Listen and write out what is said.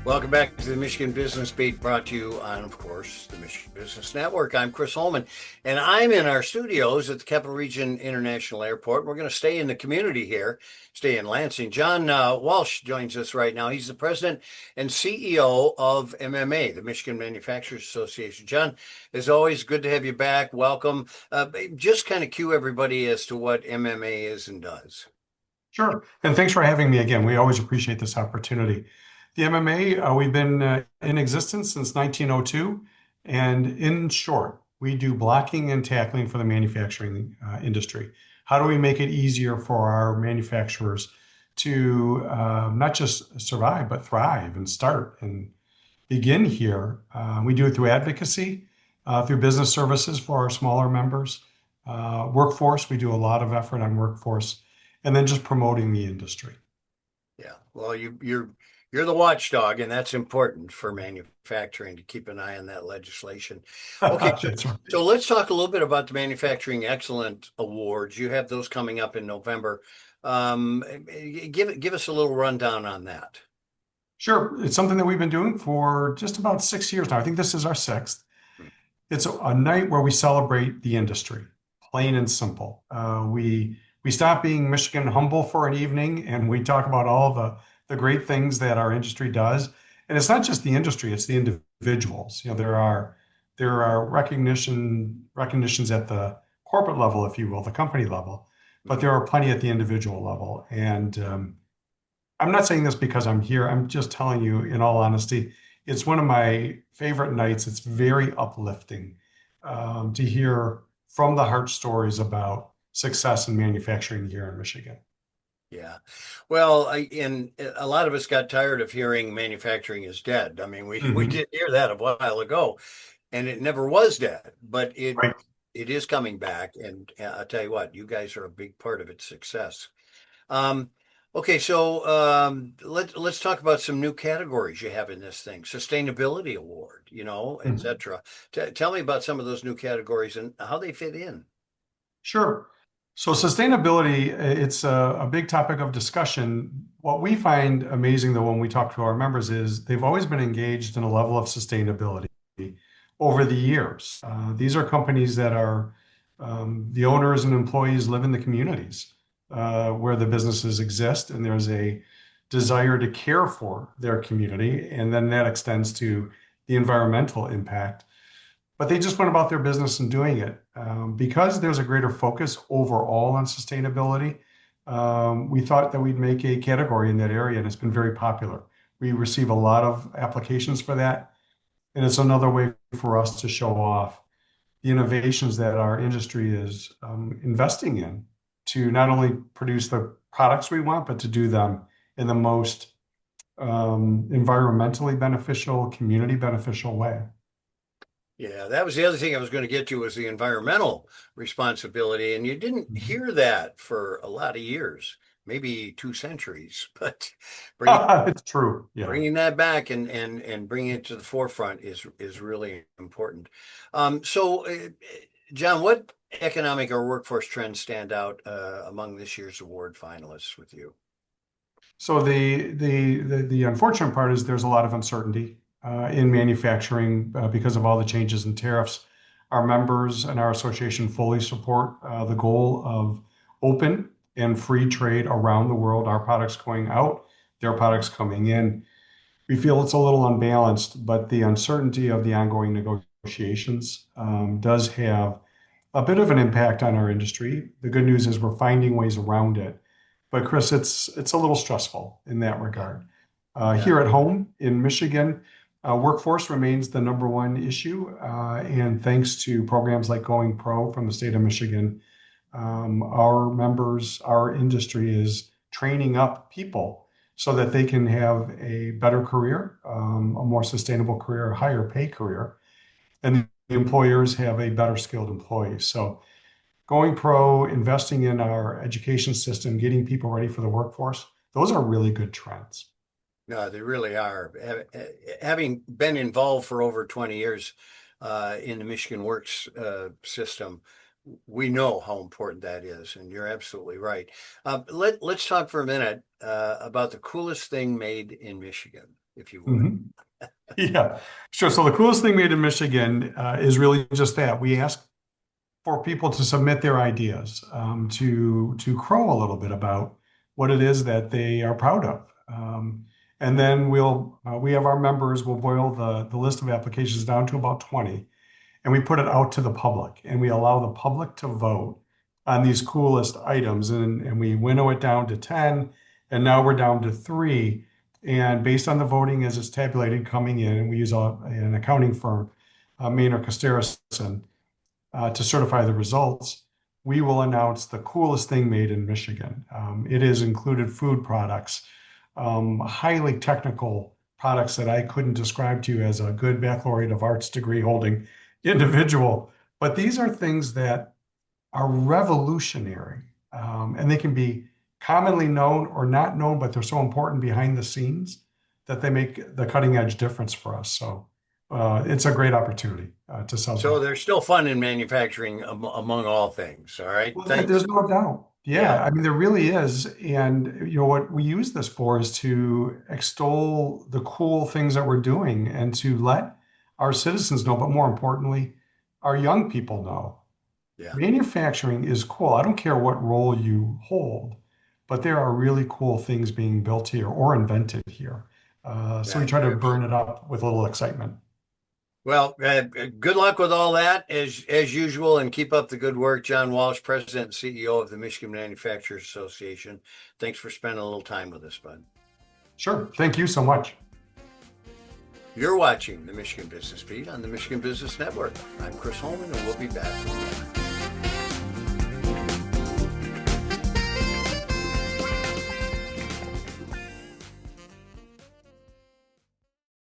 Welcome back to the Michigan Business Beat, brought to you on, of course, the Michigan Business Network. I'm Chris Holman, and I'm in our studios at the Capital Region International Airport. We're going to stay in the community here, stay in Lansing. John Walsh joins us right now. He's the president and CEO of MMA, the Michigan Manufacturers Association. John, as always, good to have you back. Welcome. Just kind of cue everybody as to what MMA is and does. Sure. And thanks for having me again. We always appreciate this opportunity. The MMA, we've been in existence since 1902. And in short, we do blocking and tackling for the manufacturing industry. How do we make it easier for our manufacturers to not just survive, but thrive and start and begin here? We do it through advocacy, through business services for our smaller members, workforce. We do a lot of effort on workforce, and then just promoting the industry. Yeah, well, you're the watchdog, and that's important for manufacturing to keep an eye on that legislation. Okay, so, That's right. so let's talk a little bit about the Manufacturing Excellent Awards. You have those coming up in November. Give us a little rundown on that. Sure. It's something that we've been doing for just about 6 years now. I think this is our sixth. It's a night where we celebrate the industry, plain and simple. We stop being Michigan humble for an evening, and we talk about all the great things that our industry does. And it's not just the industry; it's the individuals. There are recognitions at the corporate level, if you will, the company level, but there are plenty at the individual level. And I'm not saying this because I'm here. I'm just telling you, in all honesty, it's one of my favorite nights. It's very uplifting to hear from the heart stories about success in manufacturing here in Michigan. Yeah. Well, and a lot of us got tired of hearing manufacturing is dead. I mean, we Mhm. did hear that a while ago, and it never was dead, but Right. it is coming back. And I'll tell you what, you guys are a big part of its success. Um, okay, so let's talk about some new categories you have in this thing. Sustainability award, et Mhm. cetera. Tell me about some of those new categories and how they fit in. Sure. So sustainability, it's a big topic of discussion. What we find amazing, though, when we talk to our members is they've always been engaged in a level of sustainability over the years. These are companies that are the owners and employees live in the communities where the businesses exist, and there's a desire to care for their community, and then that extends to the environmental impact, but they just went about their business and doing it. Because there's a greater focus overall on sustainability, we thought that we'd make a category in that area, and it's been very popular. We receive a lot of applications for that, and it's another way for us to show off the innovations that our industry is investing in to not only produce the products we want, but to do them in the most environmentally beneficial, community beneficial way. Yeah, that was the other thing I was going to get to was the environmental responsibility, and you didn't hear that for a lot of years, maybe 2 centuries, but bringing It's true. Yeah. bringing that back and bringing it to the forefront is really important. John, what economic or workforce trends stand out among this year's award finalists with you? So the unfortunate part is there's a lot of uncertainty in manufacturing because of all the changes in tariffs. Our members and our association fully support the goal of open and free trade around the world. Our products going out, their products coming in. We feel it's a little unbalanced, but the uncertainty of the ongoing negotiations does have a bit of an impact on our industry. The good news is we're finding ways around it. But Chris, it's a little stressful in that Yeah, regard. yeah, Here at home in Michigan, workforce remains the number one issue. And thanks to programs like Going Pro from the state of Michigan, our members, our industry is training up people so that they can have a better career, a more sustainable career, a higher pay career, and the employers have a better skilled employee. So going pro, investing in our education system, getting people ready for the workforce, those are really good trends. no, they really are. Having been involved for over 20 years in the Michigan Works system, we know how important that is, and you're absolutely right. Let's talk for a minute about the coolest thing made in Michigan. if you would. Mhm. Yeah, sure. So the coolest thing made in Michigan is really just that. We ask for people to submit their ideas, to crow a little bit about what it is that they are proud of. And then we have our members, we'll boil the list of applications down to about 20, and we put it out to the public, and we allow the public to vote on these coolest items, and we winnow it down to 10, and now we're down to three. And based on the voting as it's tabulated coming in, and we use an accounting firm, Maynard Costerison, to certify the results, we will announce the coolest thing made in Michigan. It has included food products, highly technical products that I couldn't describe to you as a good baccalaureate of arts degree holding individual. But these are things that are revolutionary, and they can be commonly known or not known, but they're so important behind the scenes that they make the cutting edge difference for us. So it's a great opportunity to So celebrate. there's still fun in manufacturing among all things. All right. Well, Thanks. there's no doubt. Yeah. Yeah, I mean, there really is. And what we use this for is to extol the cool things that we're doing and to let our citizens know, but more importantly, our young people know. Yeah. Manufacturing is cool. I don't care what role you hold, but there are really cool things being built here or invented here. So we Yeah. try to You're burn it up with a little excitement. Well, good luck with all that as usual, and keep up the good work. John Walsh, President and CEO of the Michigan Manufacturers Association. Thanks for spending a little time with us, bud. Sure. Thank you so much. You're watching the Michigan Business Beat on the Michigan Business Network. I'm Chris Holman, and we'll be back.